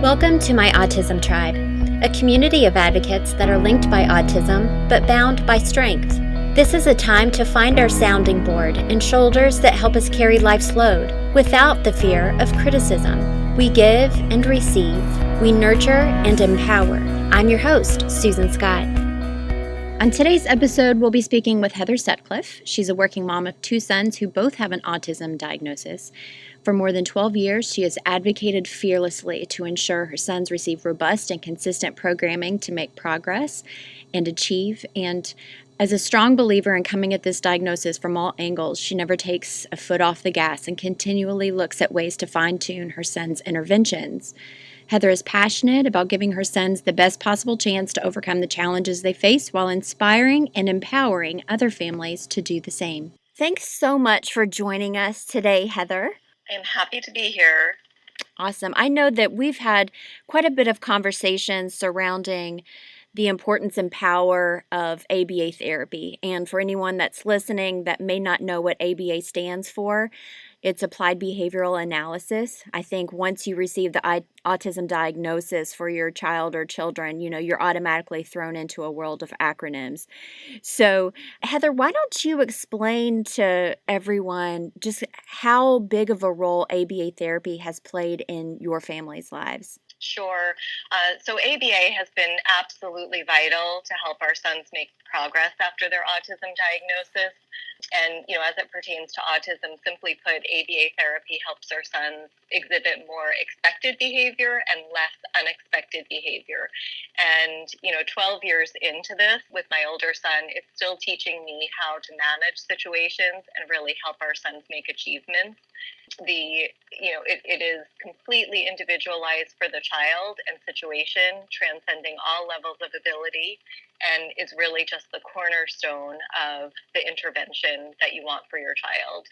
Welcome to my Autism Tribe, a community of advocates that are linked by autism but bound by strength. This is a time to find our sounding board and shoulders that help us carry life's load without the fear of criticism. We give and receive, we nurture and empower. I'm your host, Susan Scott. On today's episode, we'll be speaking with Heather Sutcliffe. She's a working mom of two sons who both have an autism diagnosis. For more than 12 years, she has advocated fearlessly to ensure her sons receive robust and consistent programming to make progress and achieve. And as a strong believer in coming at this diagnosis from all angles, she never takes a foot off the gas and continually looks at ways to fine-tune her sons' interventions. Heather is passionate about giving her sons the best possible chance to overcome the challenges they face while inspiring and empowering other families to do the same. Thanks so much for joining us today, Heather. I am happy to be here. Awesome. I know that we've had quite a bit of conversations surrounding the importance and power of ABA therapy. And for anyone that's listening that may not know what ABA stands for, it's Applied Behavioral Analysis. I think once you receive the autism diagnosis for your child or children, you're automatically thrown into a world of acronyms. So, Heather, why don't you explain to everyone just how big of a role ABA therapy has played in your family's lives? Sure. So ABA has been absolutely vital to help our sons make progress after their autism diagnosis. And, as it pertains to autism, simply put, ABA therapy helps our sons exhibit more expected behavior and less unexpected behavior. And, 12 years into this with my older son, it's still teaching me how to manage situations and really help our sons make achievements. It is completely individualized for the child and situation, transcending all levels of ability, and is really just the cornerstone of the intervention that you want for your child.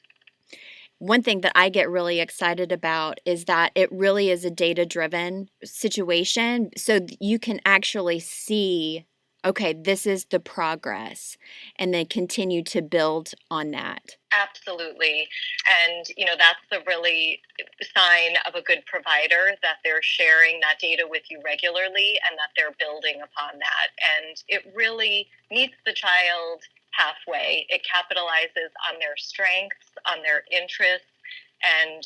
One thing that I get really excited about is that it really is a data-driven situation, so you can actually see, okay, this is the progress, and then continue to build on that. Absolutely. And, that's the really sign of a good provider, that they're sharing that data with you regularly and that they're building upon that. And it really meets the child halfway. It capitalizes on their strengths, on their interests, and,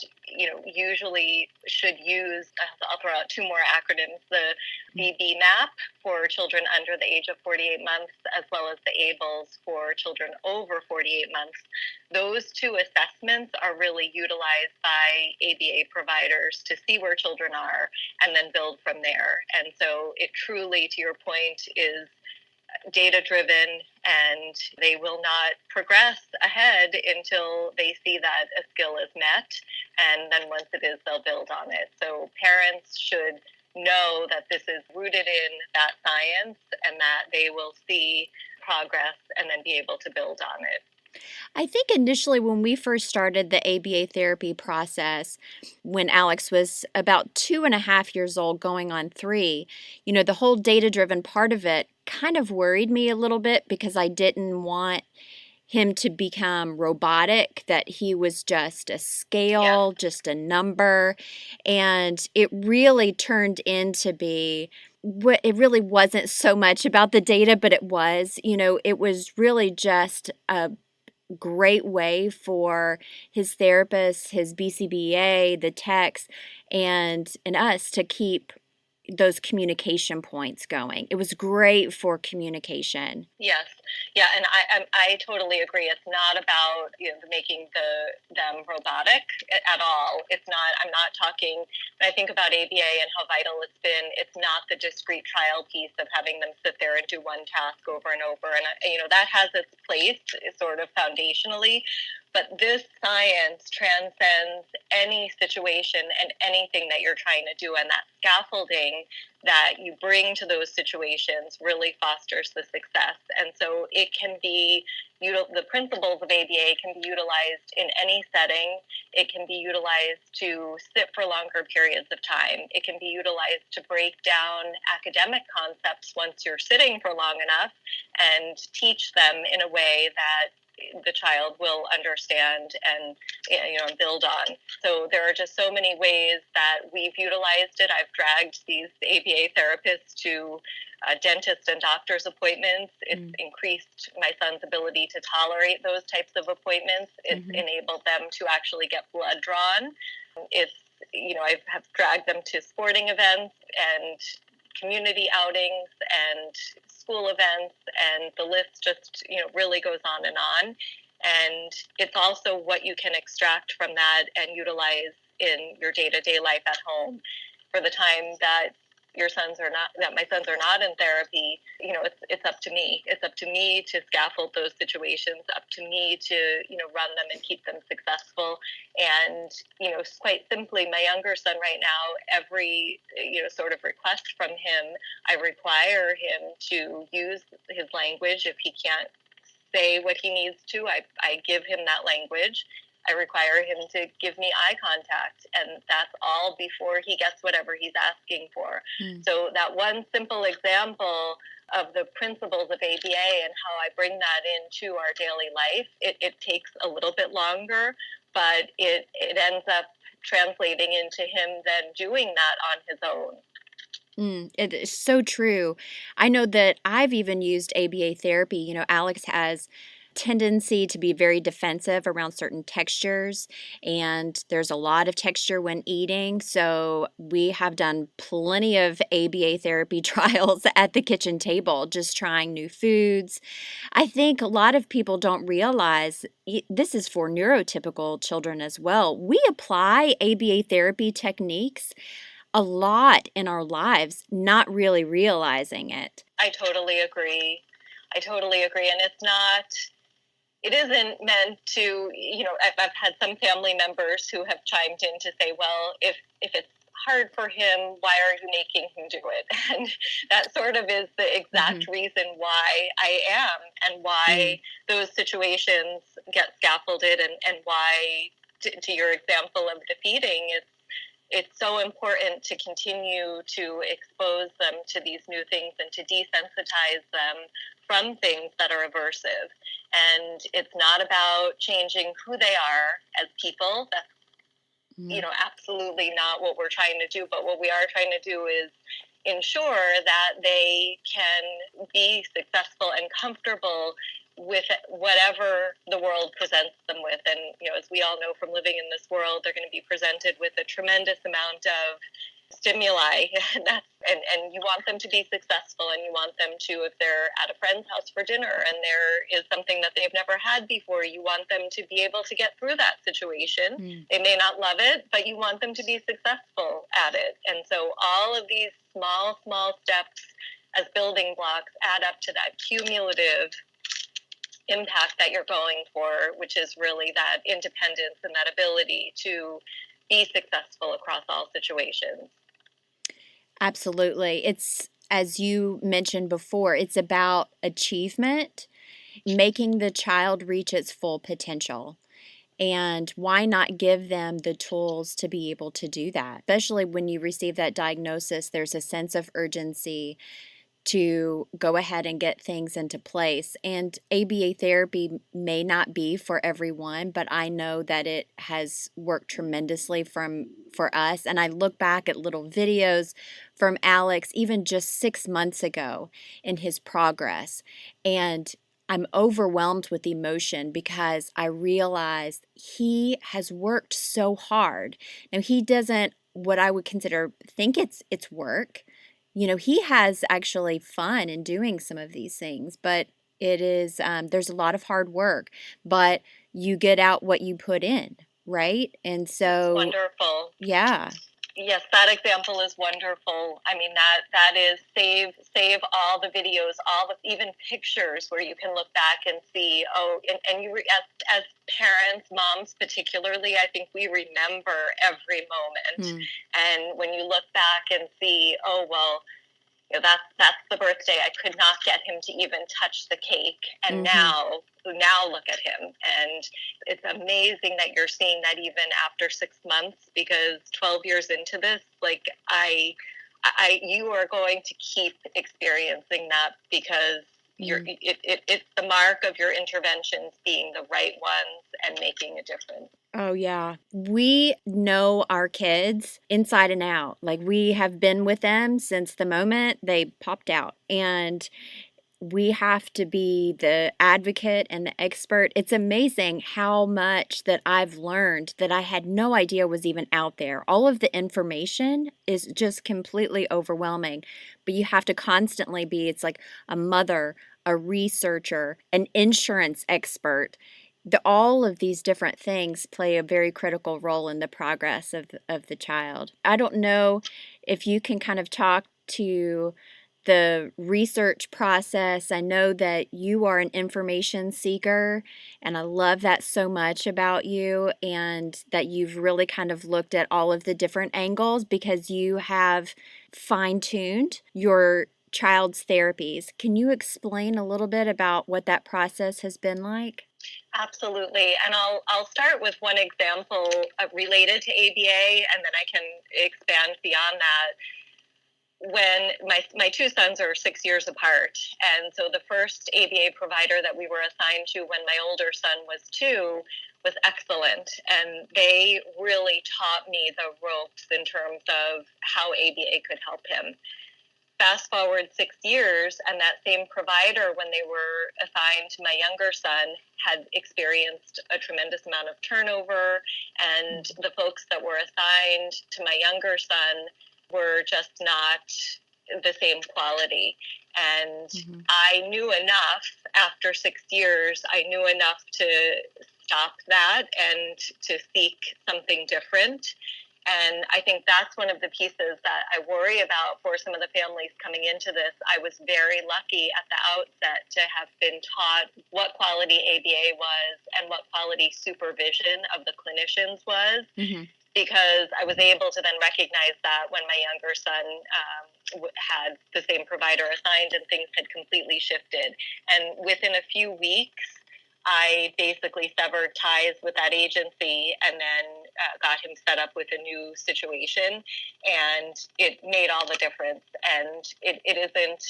usually should use, I'll throw out two more acronyms, the BB-MAP for children under the age of 48 months, as well as the ABLES for children over 48 months. Those two assessments are really utilized by ABA providers to see where children are and then build from there. And so it truly, to your point, is data-driven, and they will not progress ahead until they see that a skill is met, and then once it is, they'll build on it. So parents should know that this is rooted in that science and that they will see progress and then be able to build on it. I think initially when we first started the ABA therapy process, when Alex was about 2.5 years old, going on 3, the whole data-driven part of it kind of worried me a little bit because I didn't want him to become robotic, that he was just a scale, just a number. And it really turned into be it really wasn't so much about the data, but it was, it was really just a great way for his therapist, his BCBA, the techs, and us to keep those communication points going. It was great for communication. Yes. Yeah, and I totally agree. It's not about making them robotic at all. It's not. I'm not talking. When I think about ABA and how vital it's been, it's not the discrete trial piece of having them sit there and do one task over and over. And that has its place, sort of foundationally. But this science transcends any situation and anything that you're trying to do, and that scaffolding that you bring to those situations really fosters the success. And so it can be, the principles of ABA can be utilized in any setting. It can be utilized to sit for longer periods of time. It can be utilized to break down academic concepts once you're sitting for long enough and teach them in a way that the child will understand and build on. So there are just so many ways that we've utilized it. I've dragged these ABA therapists to dentist and doctor's appointments. It's increased my son's ability to tolerate those types of appointments. It's enabled them to actually get blood drawn. It's, I have dragged them to sporting events and community outings and school events, and the list just, really goes on and on. And it's also what you can extract from that and utilize in your day-to-day life at home. For the time that my sons are not in therapy, it's up to me. It's up to me to scaffold those situations, up to me to, run them and keep them successful. And, quite simply, my younger son right now, every, sort of request from him, I require him to use his language. If he can't say what he needs to, I give him that language. I require him to give me eye contact, and that's all before he gets whatever he's asking for. So that one simple example of the principles of ABA and how I bring that into our daily life, it takes a little bit longer, but it ends up translating into him then doing that on his own. It is so true. I know that I've even used ABA therapy. Alex has tendency to be very defensive around certain textures, and there's a lot of texture when eating. So we have done plenty of ABA therapy trials at the kitchen table, just trying new foods. I think a lot of people don't realize this is for neurotypical children as well. We apply ABA therapy techniques a lot in our lives, not really realizing it. I totally agree. And it isn't meant to, I've had some family members who have chimed in to say, well, if it's hard for him, why are you making him do it? And that sort of is the exact reason why I am, and why those situations get scaffolded, and why, to your example of the feeding, it's so important to continue to expose them to these new things and to desensitize them from things that are aversive. And it's not about changing who they are as people. That's, absolutely not what we're trying to do. But what we are trying to do is ensure that they can be successful and comfortable with whatever the world presents them with. And, as we all know from living in this world, they're going to be presented with a tremendous amount of stimuli. And you want them to be successful, and you want them to, if they're at a friend's house for dinner and there is something that they've never had before, you want them to be able to get through that situation. They may not love it, but you want them to be successful at it. And so all of these small steps as building blocks add up to that cumulative impact that you're going for, which is really that independence and that ability to be successful across all situations. Absolutely. It's, as you mentioned before, it's about achievement, making the child reach its full potential. And why not give them the tools to be able to do that? Especially when you receive that diagnosis, there's a sense of urgency to go ahead and get things into place. And ABA therapy may not be for everyone, but I know that it has worked tremendously for us. And I look back at little videos from Alex, even just 6 months ago, in his progress. And I'm overwhelmed with emotion because I realize he has worked so hard. Now, he doesn't, what I would consider, think it's work. He has actually fun in doing some of these things, but it is, there's a lot of hard work, but you get out what you put in, right? And so, wonderful. Yeah. Yes, that example is wonderful. I mean, that is save all the videos, all the even pictures where you can look back and see, and you as parents, moms particularly, I think we remember every moment. And when you look back and see, oh, well, that's the birthday. I could not get him to even touch the cake. And now look at him. And it's amazing that you're seeing that even after 6 months, because 12 years into this, you are going to keep experiencing that, because it's the mark of your interventions being the right ones and making a difference. Oh, yeah. We know our kids inside and out. Like, we have been with them since the moment they popped out. And we have to be the advocate and the expert. It's amazing how much that I've learned that I had no idea was even out there. All of the information is just completely overwhelming, but you have to constantly be, it's like a mother, a researcher, an insurance expert. All of these different things play a very critical role in the progress of the child. I don't know if you can kind of talk to the research process. I know that you are an information seeker, and I love that so much about you, and that you've really kind of looked at all of the different angles because you have fine-tuned your child's therapies. Can you explain a little bit about what that process has been like? Absolutely. And I'll start with one example related to ABA, and then I can expand beyond that. When my two sons are 6 years apart, and so the first ABA provider that we were assigned to when my older son was 2 was excellent, and they really taught me the ropes in terms of how ABA could help him. Fast forward 6 years, and that same provider, when they were assigned to my younger son, had experienced a tremendous amount of turnover, and the folks that were assigned to my younger son were just not the same quality. And I knew enough after 6 years, I knew enough to stop that and to seek something different. And I think that's one of the pieces that I worry about for some of the families coming into this. I was very lucky at the outset to have been taught what quality ABA was and what quality supervision of the clinicians was. Because I was able to then recognize that when my younger son had the same provider assigned and things had completely shifted. And within a few weeks, I basically severed ties with that agency and then got him set up with a new situation. And it made all the difference. And it isn't,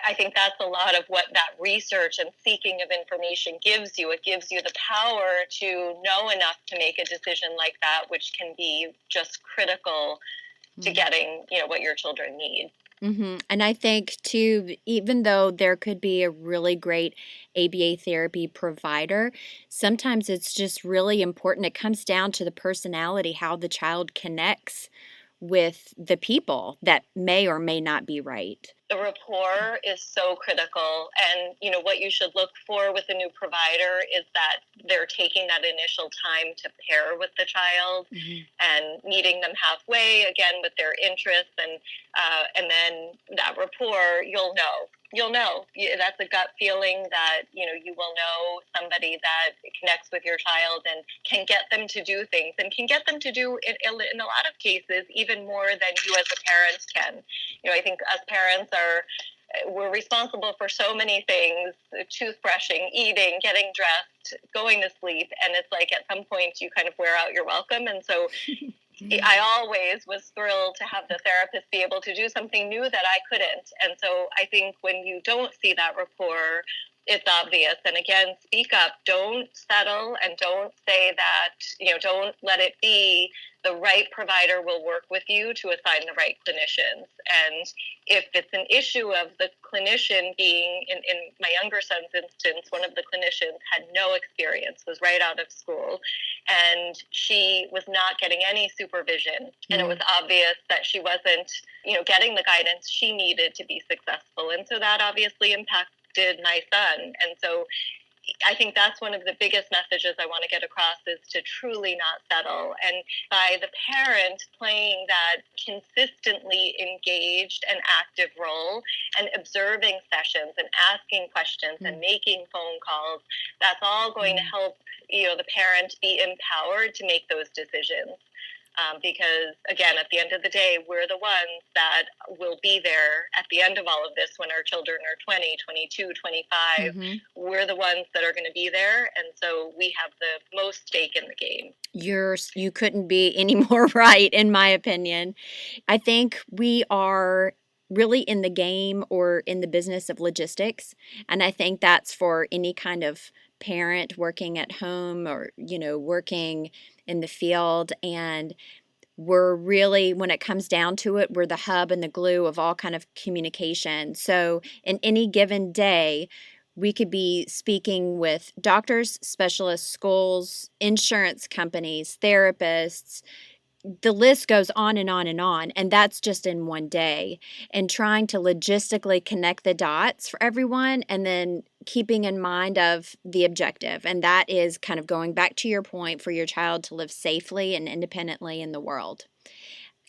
I think that's a lot of what that research and seeking of information gives you. It gives you the power to know enough to make a decision like that, which can be just critical to getting, what your children need. And I think, too, even though there could be a really great ABA therapy provider, sometimes it's just really important. It comes down to the personality, how the child connects with the people that may or may not be right. The rapport is so critical. And, what you should look for with a new provider is that they're taking that initial time to pair with the child and meeting them halfway, again, with their interests. And then that rapport, you'll know. That's a gut feeling that, you will know somebody that connects with your child and can get them to do things and can get them to do, in a lot of cases, even more than you as a parent can. I think us parents we're responsible for so many things: toothbrushing, eating, getting dressed, going to sleep. And it's like at some point you kind of wear out your welcome. And so I always was thrilled to have the therapist be able to do something new that I couldn't. And so I think when you don't see that rapport, it's obvious. And again, speak up. Don't settle, and don't say that, don't let it be the right provider will work with you to assign the right clinicians. And if it's an issue of the clinician being, in my younger son's instance, one of the clinicians had no experience, was right out of school, and she was not getting any supervision. And it was obvious that she wasn't, getting the guidance she needed to be successful. And so that obviously impacted my son. And so I think that's one of the biggest messages I want to get across, is to truly not settle. And by the parent playing that consistently engaged and active role and observing sessions and asking questions and making phone calls, that's all going to help, the parent be empowered to make those decisions. Because, again, at the end of the day, we're the ones that will be there at the end of all of this when our children are 20, 22, 25. We're the ones that are going to be there. And so we have the most stake in the game. You couldn't be any more right, in my opinion. I think we are really in the game or in the business of logistics. And I think that's for any kind of parent working at home or, working in the field. And we're really, when it comes down to it, we're the hub and the glue of all kind of communication. So in any given day, we could be speaking with doctors, specialists, schools, insurance companies, therapists. The list goes on and on and on, and that's just in one day. And trying to logistically connect the dots for everyone, and then keeping in mind of the objective, and that is kind of going back to your point, for your child to live safely and independently in the world.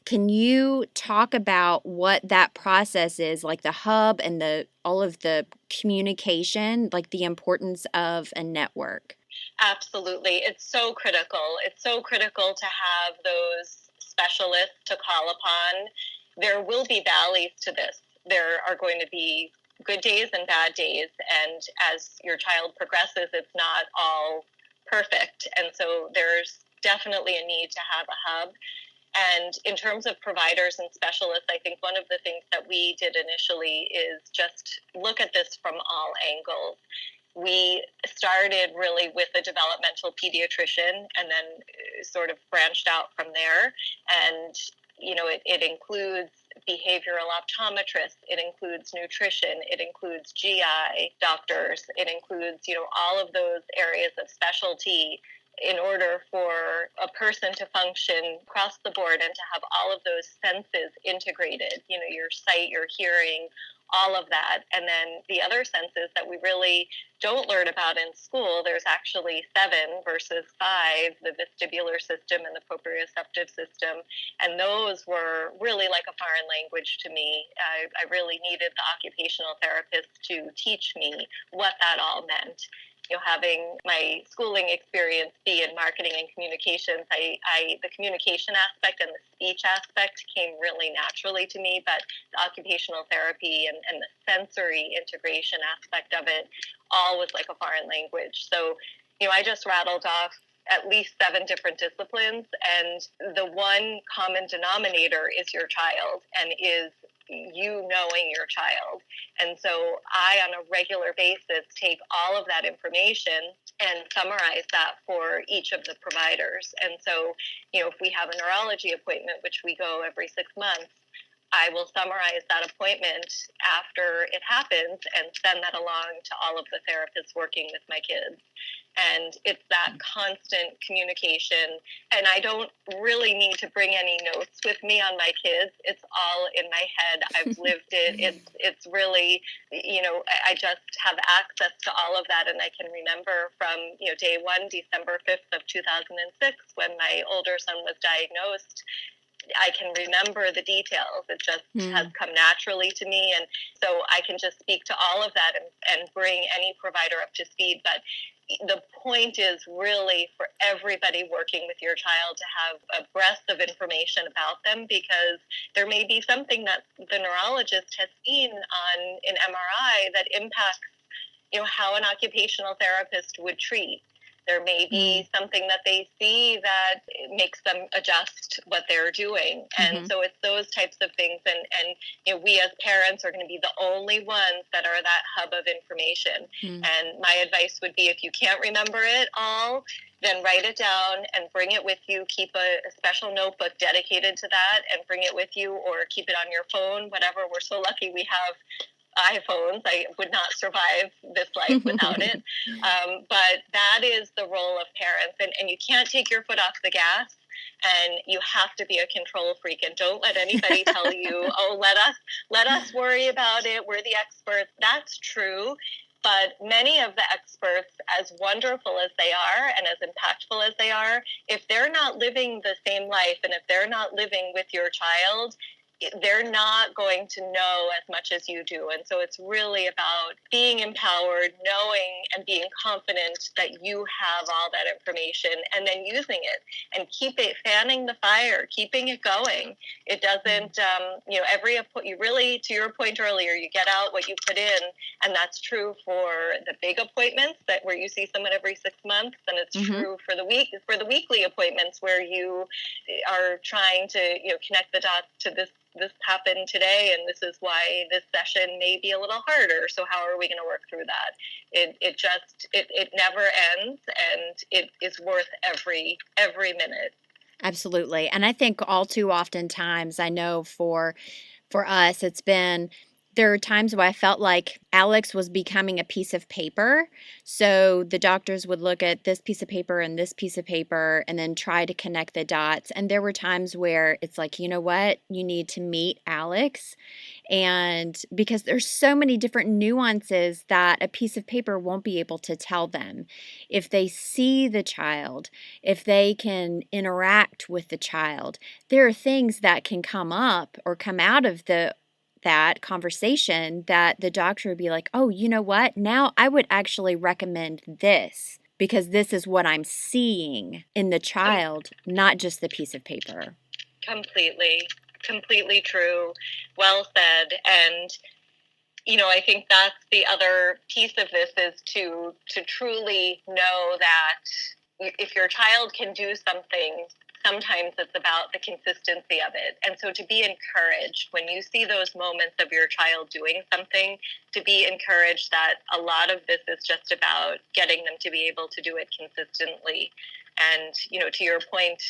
Can you talk about what that process is, like the hub and the all of the communication, like the importance of a network? Absolutely. It's so critical. It's so critical to have those specialists to call upon. There will be valleys to this. There are going to be good days and bad days. And as your child progresses, it's not all perfect. And so there's definitely a need to have a hub. And in terms of providers and specialists, I think one of the things that we did initially is just look at this from all angles. We started really with a developmental pediatrician and then sort of branched out from there. And, it includes behavioral optometrists, it includes nutrition, it includes GI doctors, it includes, all of those areas of specialty in order for a person to function across the board and to have all of those senses integrated, your sight, your hearing, all of that. And then the other senses that we really don't learn about in school, there's actually 7 versus 5, the vestibular system and the proprioceptive system. And those were really like a foreign language to me. I really needed the occupational therapist to teach me what that all meant. Having my schooling experience be in marketing and communications, the communication aspect and the speech aspect came really naturally to me, but the occupational therapy and the sensory integration aspect of it all was like a foreign language. So, I just rattled off at least 7 different disciplines, and the one common denominator is your child and is you knowing your child. And so I, on a regular basis, take all of that information and summarize that for each of the providers. And so, if we have a neurology appointment, which we go every 6 months, I will summarize that appointment after it happens and send that along to all of the therapists working with my kids. And it's that constant communication. And I don't really need to bring any notes with me on my kids. It's all in my head. I've lived it. It's really, I just have access to all of that. And I can remember from, day one, December 5th of 2006, when my older son was diagnosed, I can remember the details. It just has come naturally to me. And so I can just speak to all of that and bring any provider up to speed. But the point is really for everybody working with your child to have a breadth of information about them, because there may be something that the neurologist has seen on an MRI that impacts, how an occupational therapist would treat. There may be something that they see that makes them adjust what they're doing. And so it's those types of things. And we as parents are going to be the only ones that are that hub of information. And my advice would be, if you can't remember it all, then write it down and bring it with you. Keep a special notebook dedicated to that and bring it with you, or keep it on your phone, whatever. We're so lucky we have iPhones. I would not survive this life without it. But that is the role of parents. And you can't take your foot off the gas, and you have to be a control freak. And don't let anybody tell you, oh, let us worry about it. We're the experts. That's true. But many of the experts, as wonderful as they are and as impactful as they are, if they're not living the same life, and if they're not living with your child, they're not going to know as much as you do. And so it's really about being empowered, knowing and being confident that you have all that information, and then using it and fanning the fire, keeping it going. It doesn't, you really, to your point earlier, you get out what you put in. And that's true for the big appointments where you see someone every 6 months. And it's true for the weekly appointments where you are trying to, connect the dots to this this happened today, and this is why this session may be a little harder. So how are we going to work through that? It never ends, and it is worth every minute. Absolutely. And I think all too oftentimes, I know for us, it's been there are times where I felt like Alex was becoming a piece of paper. So the doctors would look at this piece of paper and this piece of paper and then try to connect the dots. And there were times where it's like, you know what? You need to meet Alex. And because there's so many different nuances that a piece of paper won't be able to tell them. If they see the child, if they can interact with the child, there are things that can come up or come out of that conversation that the doctor would be like, oh, you know what? Now I would actually recommend this because this is what I'm seeing in the child, not just the piece of paper. Completely true. Well said. And I think that's the other piece of this, is to truly know that if your child can do something, sometimes it's about the consistency of it. And so to be encouraged when you see those moments of your child doing something, to be encouraged that a lot of this is just about getting them to be able to do it consistently. And, to your point,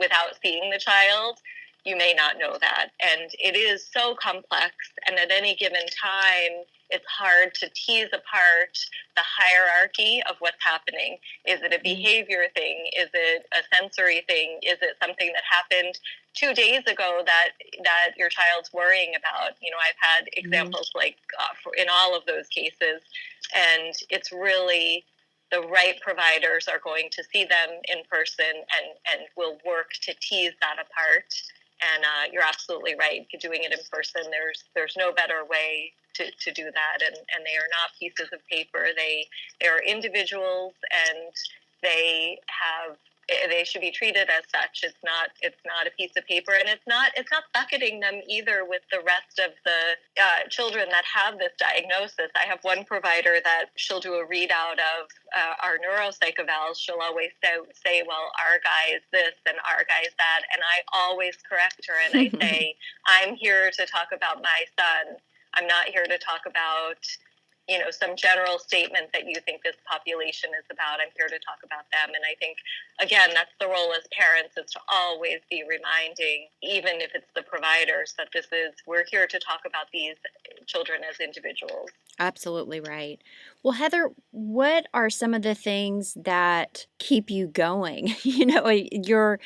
without seeing the child, you may not know that. And it is so complex. And at any given time, it's hard to tease apart the hierarchy of what's happening. Is it a behavior thing? Is it a sensory thing? Is it something that happened 2 days ago that your child's worrying about? I've had examples like in all of those cases. And it's really the right providers are going to see them in person and will work to tease that apart. And you're absolutely right. Doing it in person, there's no better way to do that. And they are not pieces of paper. They are individuals, and they should be treated as such. It's not a piece of paper, and it's not bucketing them either with the rest of the children that have this diagnosis. I have one provider that she'll do a readout of our neuropsych evals. She'll always say, well, our guy is this and our guy is that, and I always correct her and I say, I'm here to talk about my son. I'm not here to talk about some general statement that you think this population is about. I'm here to talk about them. And I think, again, that's the role as parents, is to always be reminding, even if it's the providers, that we're here to talk about these children as individuals. Absolutely right. Well, Heather, what are some of the things that keep you going? You're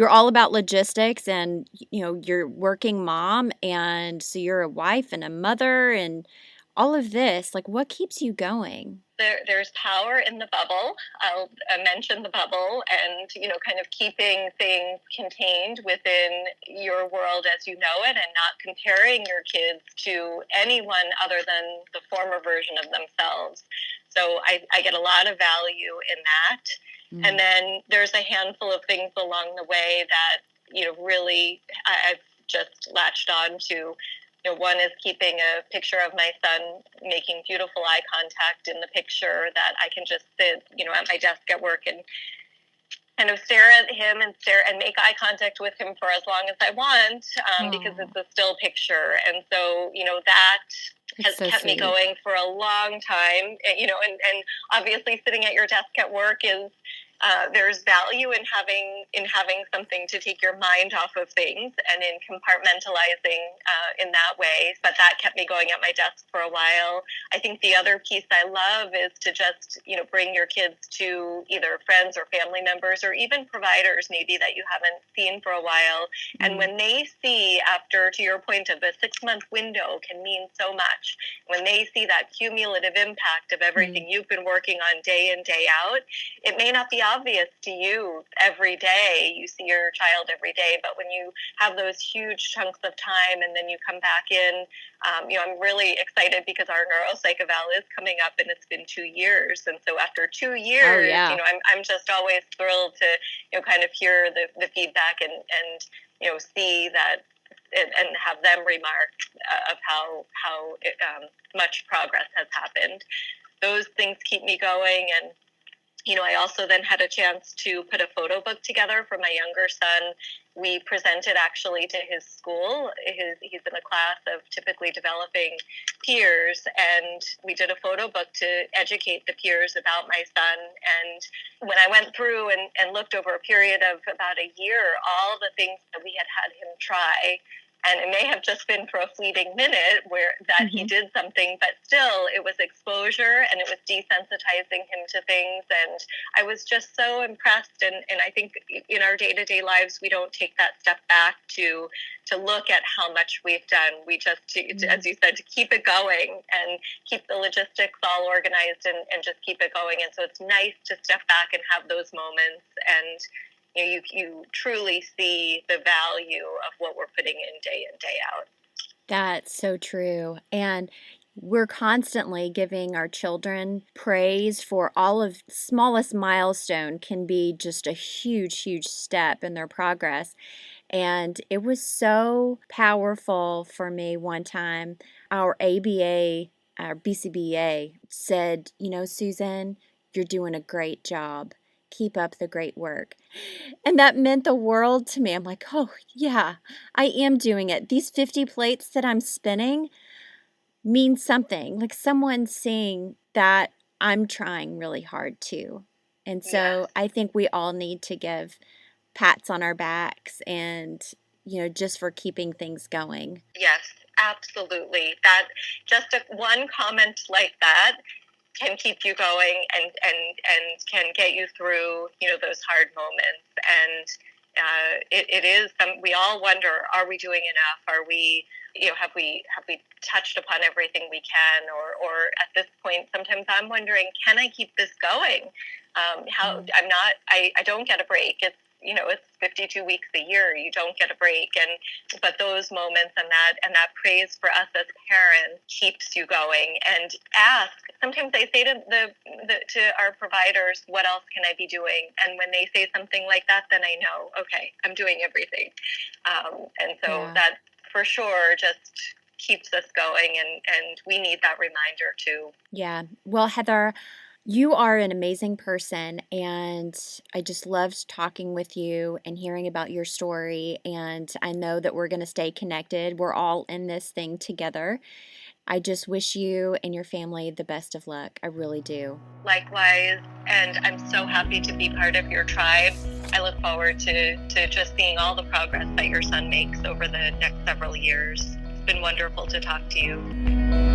all about logistics, and you're working mom, and so you're a wife and a mother and all of this. Like, what keeps you going? There's power in the bubble. I'll mention the bubble, and kind of keeping things contained within your world as you know it, and not comparing your kids to anyone other than the former version of themselves. So I get a lot of value in that. Mm-hmm. And then there's a handful of things along the way that really I've just latched on to. One is keeping a picture of my son, making beautiful eye contact in the picture, that I can just sit, at my desk at work and kind of stare at him and make eye contact with him for as long as I want, because it's a still picture. And so, that has kept me going for a long time, and obviously sitting at your desk at work is, there's value in having something to take your mind off of things and in compartmentalizing in that way. But that kept me going at my desk for a while. I think the other piece I love is to just, bring your kids to either friends or family members or even providers maybe that you haven't seen for a while. Mm-hmm. And when they see, after, to your point of a 6-month window can mean so much, when they see that cumulative impact of everything you've been working on day in, day out, it may not be obvious to you every day. You see your child every day, but when you have those huge chunks of time and then you come back in, I'm really excited because our neuropsych eval is coming up, and it's been 2 years. And so after 2 years, I'm just always thrilled to, kind of hear the feedback and see that and have them remark of how much progress has happened. Those things keep me going. And I also then had a chance to put a photo book together for my younger son. We presented actually to his school. He's in a class of typically developing peers, and we did a photo book to educate the peers about my son. And when I went through and looked over a period of about a year, all the things that we had him try, and it may have just been for a fleeting minute where that he did something, but still it was exposure and it was desensitizing him to things. And I was just so impressed. And I think in our day-to-day lives, we don't take that step back to look at how much we've done. We just, as you said, to keep it going and keep the logistics all organized and just keep it going. And so it's nice to step back and have those moments, and you truly see the value of what we're putting in day out. That's so true. And we're constantly giving our children praise for all of smallest milestone can be just a huge, huge step in their progress. And it was so powerful for me one time. Our ABA, our BCBA said, Susan, you're doing a great job. Keep up the great work. And that meant the world to me. I'm like, oh, yeah, I am doing it. These 50 plates that I'm spinning mean something. Like someone's seeing that I'm trying really hard too. And so I think we all need to give pats on our backs and, just for keeping things going. Yes, absolutely. That just one comment like that can keep you going and can get you through, those hard moments. And it is we all wonder, are we doing enough? Are we, have we touched upon everything we can? Or at this point, sometimes I'm wondering, can I keep this going? I don't get a break. It's 52 weeks a year. You don't get a break. But those moments and that praise for us as parents keeps you going. And sometimes I say to our providers, what else can I be doing? And when they say something like that, then I know, okay, I'm doing everything. And so that for sure just keeps us going. And we need that reminder too. Yeah. Well, Heather, you are an amazing person, and I just loved talking with you and hearing about your story, and I know that we're going to stay connected. We're all in this thing together. I just wish you and your family the best of luck. I really do. Likewise, and I'm so happy to be part of your tribe. I look forward to just seeing all the progress that your son makes over the next several years. It's been wonderful to talk to you.